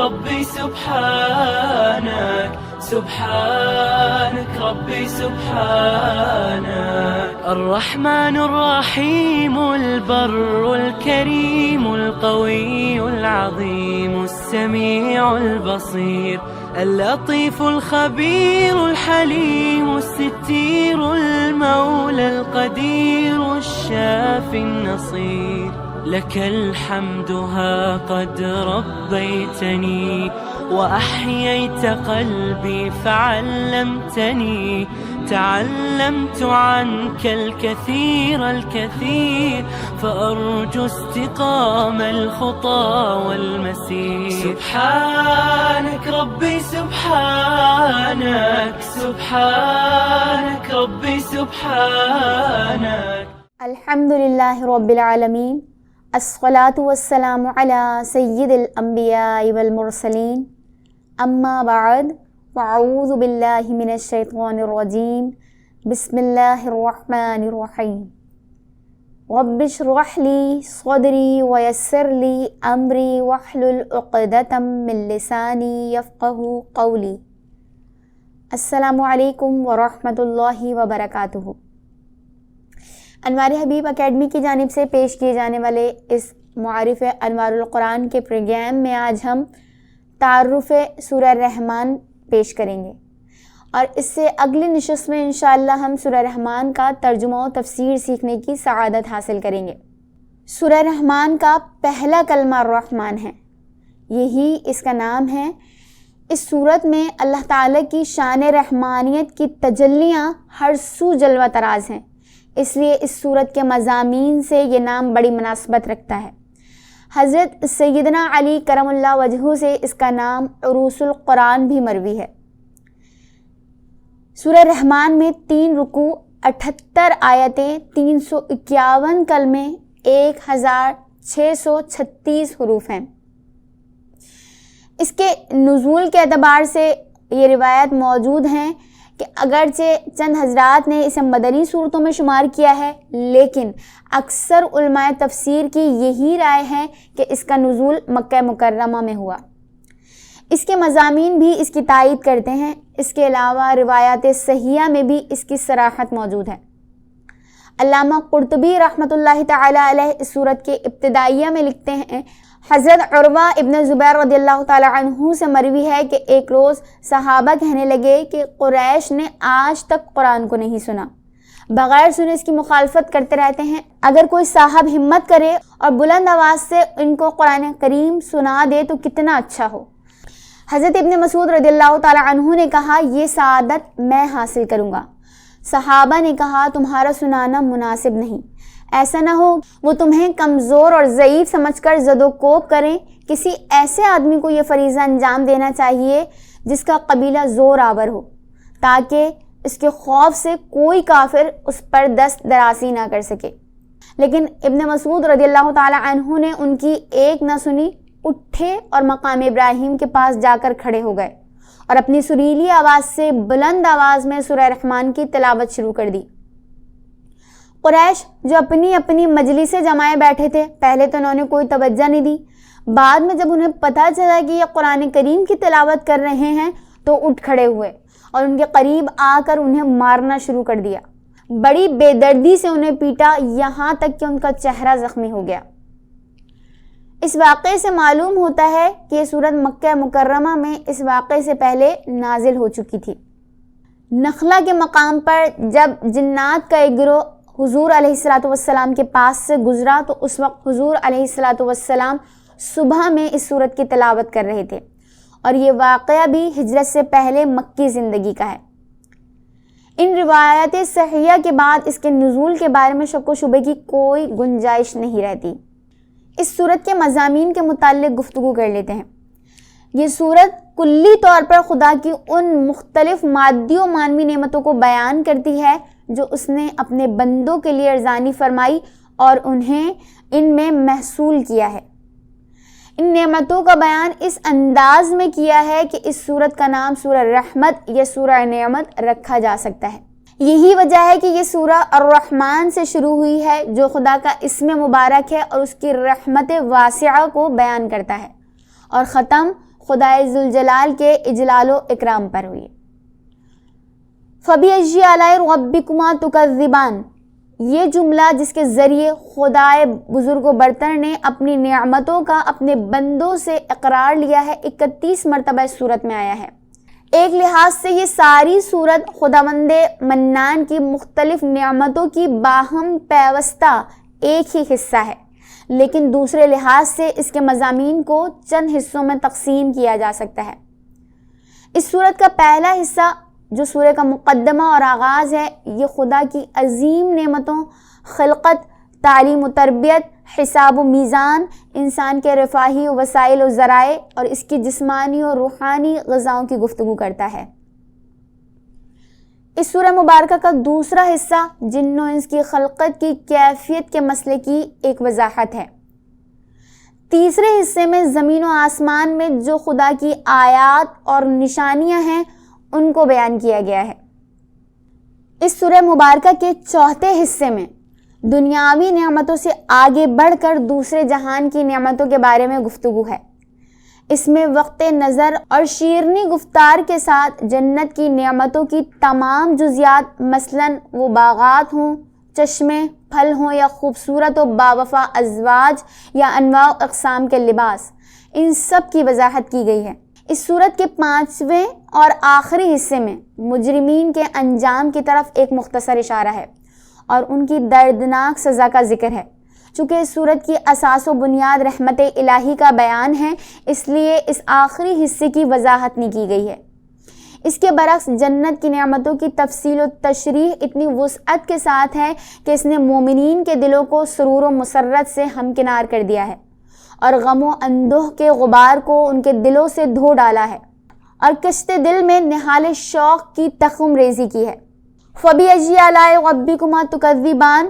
ربي سبحانك سبحانك ربي سبحانك. الرحمن الرحيم البر الكريم القوي العظيم السميع البصير اللطيف الخبير الحليم الستير المولى القدير الشافي النصير. لك الحمد ها قد ربيتني وأحييت قلبي فعلمتني تعلمت عنك الكثير الكثير فأرجو استقام الخطى والمسير. سبحانك ربي سبحانك سبحانك ربي سبحانك. الحمدللہ رب العالمین الصلاۃ والسلام علی سید الانبیاء والمرسلین اما بعد فاعوذ باللہ من الشیطان الرجیم بسم اللہ الرحمن الرحیم. رب اشرح لی صدری ویسر لی امری واحلل عقدۃ من لسانی یفقہوا قولی. السلام علیکم ورحمۃ اللہ وبرکاتہ. انوار حبیب اکیڈمی کی جانب سے پیش کیے جانے والے اس معارف انوار القرآن کے پروگرام میں آج ہم تعارف سورہ رحمان پیش کریں گے، اور اس سے اگلی نشست میں انشاءاللہ ہم سورہ رحمان کا ترجمہ و تفسیر سیکھنے کی سعادت حاصل کریں گے. سورہ رحمان کا پہلا کلمہ الرحمن ہے، یہی اس کا نام ہے. اس صورت میں اللہ تعالیٰ کی شان رحمانیت کی تجلیاں ہر سو جلوہ تراز ہیں، اس لیے اس صورت کے مضامین سے یہ نام بڑی مناسبت رکھتا ہے. حضرت سیدنا علی کرم اللہ وجہہ سے اس کا نام عروس القرآن بھی مروی ہے. سورہ رحمان میں 3 رکوع، 78 آیتیں، 351 کلمے، 1636 حروف ہیں. اس کے نزول کے اعتبار سے یہ روایت موجود ہیں کہ اگرچہ چند حضرات نے اسے مدنی صورتوں میں شمار کیا ہے، لیکن اکثر علماء تفسیر کی یہی رائے ہے کہ اس کا نزول مکہ مکرمہ میں ہوا. اس کے مضامین بھی اس کی تائید کرتے ہیں. اس کے علاوہ روایات صحیحہ میں بھی اس کی صراحت موجود ہے. علامہ قرطبی رحمۃ اللہ تعالی علیہ اس صورت کے ابتدائیہ میں لکھتے ہیں، حضرت عروہ ابن زبیر رضی اللہ تعالی عنہ سے مروی ہے کہ ایک روز صحابہ کہنے لگے کہ قریش نے آج تک قرآن کو نہیں سنا، بغیر سنے اس کی مخالفت کرتے رہتے ہیں. اگر کوئی صاحب ہمت کرے اور بلند آواز سے ان کو قرآن کریم سنا دے تو کتنا اچھا ہو. حضرت ابن مسعود رضی اللہ تعالی عنہ نے کہا، یہ سعادت میں حاصل کروں گا. صحابہ نے کہا، تمہارا سنانا مناسب نہیں، ایسا نہ ہو وہ تمہیں کمزور اور ضعیف سمجھ کر زد و کوب کریں. کسی ایسے آدمی کو یہ فریضہ انجام دینا چاہیے جس کا قبیلہ زور آور ہو، تاکہ اس کے خوف سے کوئی کافر اس پر دست دراسی نہ کر سکے. لیکن ابن مسعود رضی اللہ تعالی عنہ نے ان کی ایک نہ سنی، اٹھے اور مقام ابراہیم کے پاس جا کر کھڑے ہو گئے اور اپنی سریلی آواز سے بلند آواز میں سورہ رحمان کی تلاوت شروع کر دی. قریش جو اپنی اپنی مجلسیں جمائے بیٹھے تھے، پہلے تو انہوں نے کوئی توجہ نہیں دی. بعد میں جب انہیں پتہ چلا کہ یہ قرآن کریم کی تلاوت کر رہے ہیں تو اٹھ کھڑے ہوئے اور ان کے قریب آ کر انہیں مارنا شروع کر دیا. بڑی بے دردی سے انہیں پیٹا، یہاں تک کہ ان کا چہرہ زخمی ہو گیا. اس واقعے سے معلوم ہوتا ہے کہ یہ سورت مکہ مکرمہ میں اس واقعے سے پہلے نازل ہو چکی تھی. نخلا کے مقام پر جب جنات کا ایک گروہ حضور علیہ الصلاۃ والسلام کے پاس سے گزرا تو اس وقت حضور علیہ الصلاۃ والسلام صبح میں اس سورت کی تلاوت کر رہے تھے، اور یہ واقعہ بھی ہجرت سے پہلے مکی زندگی کا ہے. ان روایات صحیحہ کے بعد اس کے نزول کے بارے میں شک و شبے کی کوئی گنجائش نہیں رہتی. اس سورت کے مضامین کے متعلق گفتگو کر لیتے ہیں. یہ سورت کلی طور پر خدا کی ان مختلف مادی و معنوی نعمتوں کو بیان کرتی ہے جو اس نے اپنے بندوں کے لیے ارزانی فرمائی اور انہیں ان میں محصول کیا ہے. ان نعمتوں کا بیان اس انداز میں کیا ہے کہ اس سورت کا نام سورہ رحمت یا سورہ نعمت رکھا جا سکتا ہے. یہی وجہ ہے کہ یہ سورہ الرحمن سے شروع ہوئی ہے، جو خدا کا اسم مبارک ہے اور اس کی رحمت واسعہ کو بیان کرتا ہے، اور ختم خدائے ذوالجلال کے اجلال و اکرام پر ہوئی۔ فَبِأَيِّ آلَاءِ رَبِّكُمَا تُكَذِّبَانِ، یہ جملہ جس کے ذریعے خدائے بزرگ و برتر نے اپنی نعمتوں کا اپنے بندوں سے اقرار لیا ہے، 31 مرتبہ اس صورت میں آیا ہے۔ ایک لحاظ سے یہ ساری صورت خداوند منان کی مختلف نعمتوں کی باہم پیوستہ ایک ہی حصہ ہے، لیکن دوسرے لحاظ سے اس کے مضامین کو چند حصوں میں تقسیم کیا جا سکتا ہے۔ اس صورت کا پہلا حصہ جو سورہ کا مقدمہ اور آغاز ہے، یہ خدا کی عظیم نعمتوں، خلقت، تعلیم و تربیت، حساب و میزان، انسان کے رفاہی وسائل و ذرائع اور اس کی جسمانی اور روحانی غذاؤں کی گفتگو کرتا ہے۔ اس سورہ مبارکہ کا دوسرا حصہ جن و انس کی خلقت کی کیفیت کے مسئلے کی ایک وضاحت ہے۔ تیسرے حصے میں زمین و آسمان میں جو خدا کی آیات اور نشانیاں ہیں ان کو بیان کیا گیا ہے۔ اس سورہ مبارکہ کے چوتھے حصے میں دنیاوی نعمتوں سے آگے بڑھ کر دوسرے جہان کی نعمتوں کے بارے میں گفتگو ہے۔ اس میں وقت نظر اور شیرنی گفتار کے ساتھ جنت کی نعمتوں کی تمام جزیات، مثلاً وہ باغات ہوں، چشمے، پھل ہوں یا خوبصورت و باوفا ازواج یا انواع و اقسام کے لباس، ان سب کی وضاحت کی گئی ہے۔ اس صورت کے 5ویں اور آخری حصے میں مجرمین کے انجام کی طرف ایک مختصر اشارہ ہے اور ان کی دردناک سزا کا ذکر ہے۔ چونکہ اس صورت کی اساس و بنیاد رحمت الہی کا بیان ہے، اس لیے اس آخری حصے کی وضاحت نہیں کی گئی ہے۔ اس کے برعکس جنت کی نعمتوں کی تفصیل و تشریح اتنی وسعت کے ساتھ ہے کہ اس نے مومنین کے دلوں کو سرور و مسرت سے ہمکنار کر دیا ہے اور غم و اندوہ کے غبار کو ان کے دلوں سے دھو ڈالا ہے اور کشت دل میں نہال شوق کی تخم ریزی کی ہے۔ فَبِأَيِّ آلَاءِ رَبِّكُمَا تُكَذِّبَانِ،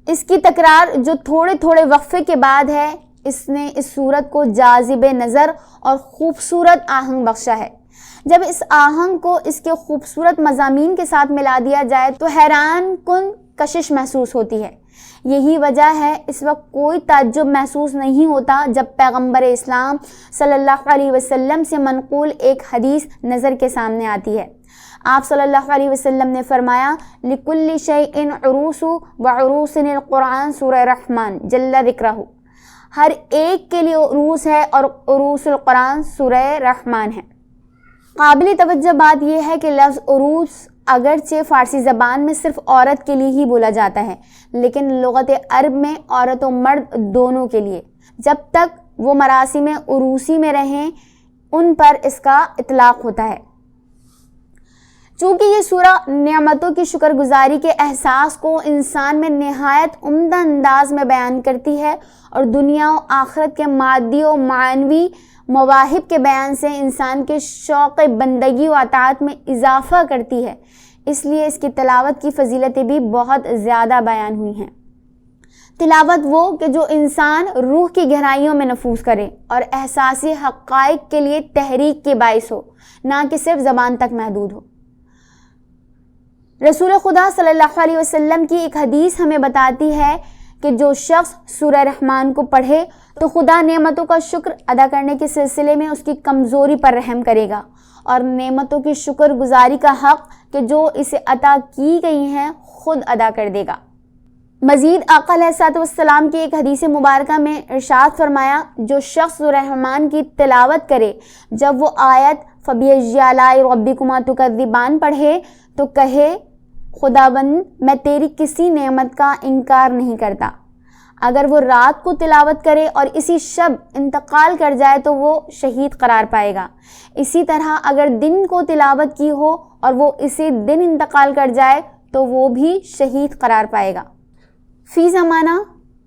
اس کی تکرار جو تھوڑے تھوڑے وقفے کے بعد ہے، اس نے اس صورت کو جاذب نظر اور خوبصورت آہنگ بخشا ہے۔ جب اس آہنگ کو اس کے خوبصورت مضامین کے ساتھ ملا دیا جائے تو حیران کن کشش محسوس ہوتی ہے۔ یہی وجہ ہے اس وقت کوئی تعجب محسوس نہیں ہوتا جب پیغمبر اسلام صلی اللہ علیہ وسلم سے منقول ایک حدیث نظر کے سامنے آتی ہے۔ آپ صلی اللہ علیہ وسلم نے فرمایا، لِكُلِّ شَيْءٍ عُرُوسُ وَعُرُوسٍ الْقُرْآنِ سورہ رحمان جل ذکرہ، ہر ایک کے لیے عروس ہے اور عروس القرآن سورہ رحمان ہے۔ قابل توجہ بات یہ ہے کہ لفظ عروس اگرچہ فارسی زبان میں صرف عورت کے لیے ہی بولا جاتا ہے، لیکن لغت عرب میں عورت و مرد دونوں کے لیے، جب تک وہ مراسم عروسی میں رہیں ان پر اس کا اطلاق ہوتا ہے۔ چونکہ یہ سورہ نعمتوں کی شکر گزاری کے احساس کو انسان میں نہایت عمدہ انداز میں بیان کرتی ہے اور دنیا و آخرت کے مادی و معنوی مواہب کے بیان سے انسان کے شوق بندگی و اطاعت میں اضافہ کرتی ہے، اس لیے اس کی تلاوت کی فضیلتیں بھی بہت زیادہ بیان ہوئی ہیں۔ تلاوت وہ کہ جو انسان روح کی گہرائیوں میں نفوذ کرے اور احساسی حقائق کے لیے تحریک کے باعث ہو، نہ کہ صرف زبان تک محدود ہو۔ رسول خدا صلی اللہ علیہ وسلم کی ایک حدیث ہمیں بتاتی ہے کہ جو شخص سورہ رحمان کو پڑھے تو خدا نعمتوں کا شکر ادا کرنے کے سلسلے میں اس کی کمزوری پر رحم کرے گا اور نعمتوں کی شکر گزاری کا حق کہ جو اسے عطا کی گئی ہیں خود ادا کر دے گا۔ مزید آقا علیہ الصلوۃ والسلام کی ایک حدیث مبارکہ میں ارشاد فرمایا، جو شخص سورہ رحمان کی تلاوت کرے، جب وہ آیت فَبِأَيِّ آلَاءِ رَبِّكُمَا تُكَذِّبَانِ پڑھے تو کہے، خداوند میں تیری کسی نعمت کا انکار نہیں کرتا۔ اگر وہ رات کو تلاوت کرے اور اسی شب انتقال کر جائے تو وہ شہید قرار پائے گا۔ اسی طرح اگر دن کو تلاوت کی ہو اور وہ اسی دن انتقال کر جائے تو وہ بھی شہید قرار پائے گا۔ فی زمانہ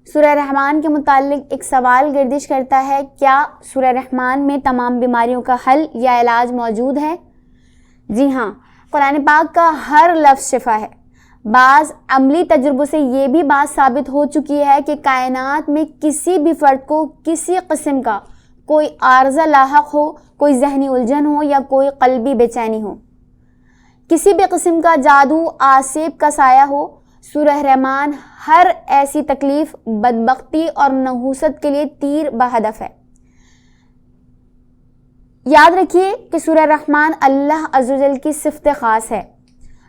سورہ رحمان کے متعلق ایک سوال گردش کرتا ہے، کیا سورہ رحمان میں تمام بیماریوں کا حل یا علاج موجود ہے؟ جی ہاں، قرآن پاک کا ہر لفظ شفا ہے۔ بعض عملی تجربوں سے یہ بھی بات ثابت ہو چکی ہے کہ کائنات میں کسی بھی فرد کو کسی قسم کا کوئی عارضہ لاحق ہو، کوئی ذہنی الجھن ہو یا کوئی قلبی بے چینی ہو، کسی بھی قسم کا جادو آسیب کا سایہ ہو، سورہ رحمان ہر ایسی تکلیف، بدبختی اور نحوست کے لیے تیر بہدف ہے۔ یاد رکھیے کہ سورہ رحمان اللہ عز و جل کی صفت خاص ہے،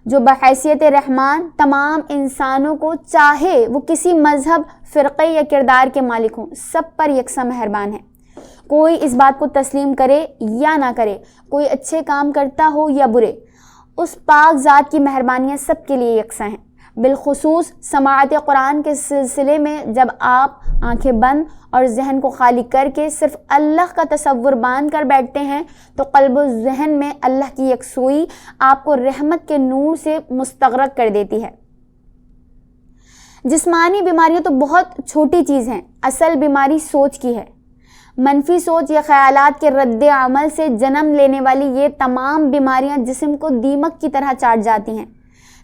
جو بحیثیت رحمان تمام انسانوں کو، چاہے وہ کسی مذہب، فرقے یا کردار کے مالک ہوں، سب پر یکساں مہربان ہے۔ کوئی اس بات کو تسلیم کرے یا نہ کرے، کوئی اچھے کام کرتا ہو یا برے، اس پاک ذات کی مہربانیاں سب کے لیے یکساں ہیں۔ بالخصوص سماعت قرآن کے سلسلے میں جب آپ آنکھیں بند اور ذہن کو خالی کر کے صرف اللہ کا تصور باندھ کر بیٹھتے ہیں تو قلب و ذہن میں اللہ کی یکسوئی آپ کو رحمت کے نور سے مستغرق کر دیتی ہے۔ جسمانی بیماریاں تو بہت چھوٹی چیز ہیں، اصل بیماری سوچ کی ہے۔ منفی سوچ یا خیالات کے رد عمل سے جنم لینے والی یہ تمام بیماریاں جسم کو دیمک کی طرح چاٹ جاتی ہیں۔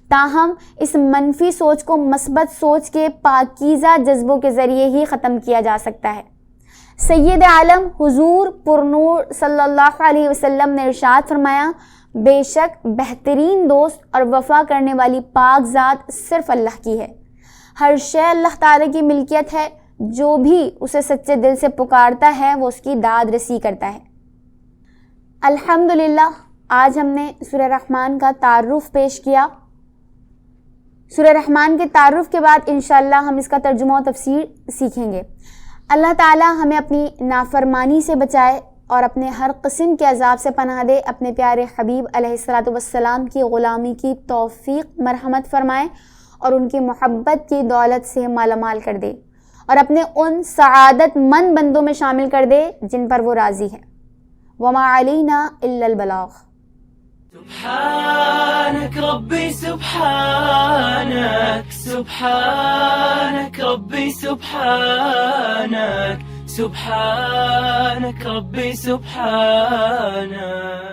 تاہم اس منفی سوچ کو مثبت سوچ کے پاکیزہ جذبوں کے ذریعے ہی ختم کیا جا سکتا ہے۔ سید عالم حضور پرنور صلی اللہ علیہ وسلم نے ارشاد فرمایا، بے شک بہترین دوست اور وفا کرنے والی پاک ذات صرف اللہ کی ہے۔ ہر شے اللہ تعالیٰ کی ملکیت ہے، جو بھی اسے سچے دل سے پکارتا ہے وہ اس کی داد رسی کرتا ہے۔ الحمدللہ آج ہم نے سورہ رحمان کا تعارف پیش کیا۔ سورہ رحمان کے تعارف کے بعد انشاءاللہ ہم اس کا ترجمہ و تفسیر سیکھیں گے۔ اللہ تعالی ہمیں اپنی نافرمانی سے بچائے اور اپنے ہر قسم کے عذاب سے پناہ دے، اپنے پیارے حبیب علیہ الصلوۃ والسلام کی غلامی کی توفیق مرحمت فرمائے اور ان کی محبت کی دولت سے مالا مال کر دے اور اپنے ان سعادت مند بندوں میں شامل کر دے جن پر وہ راضی ہے۔ وما علینا الا البلاغ۔ سبحانك ربي سبحانك، سبحانك ربي سبحانك، سبحانك ربي سبحانك۔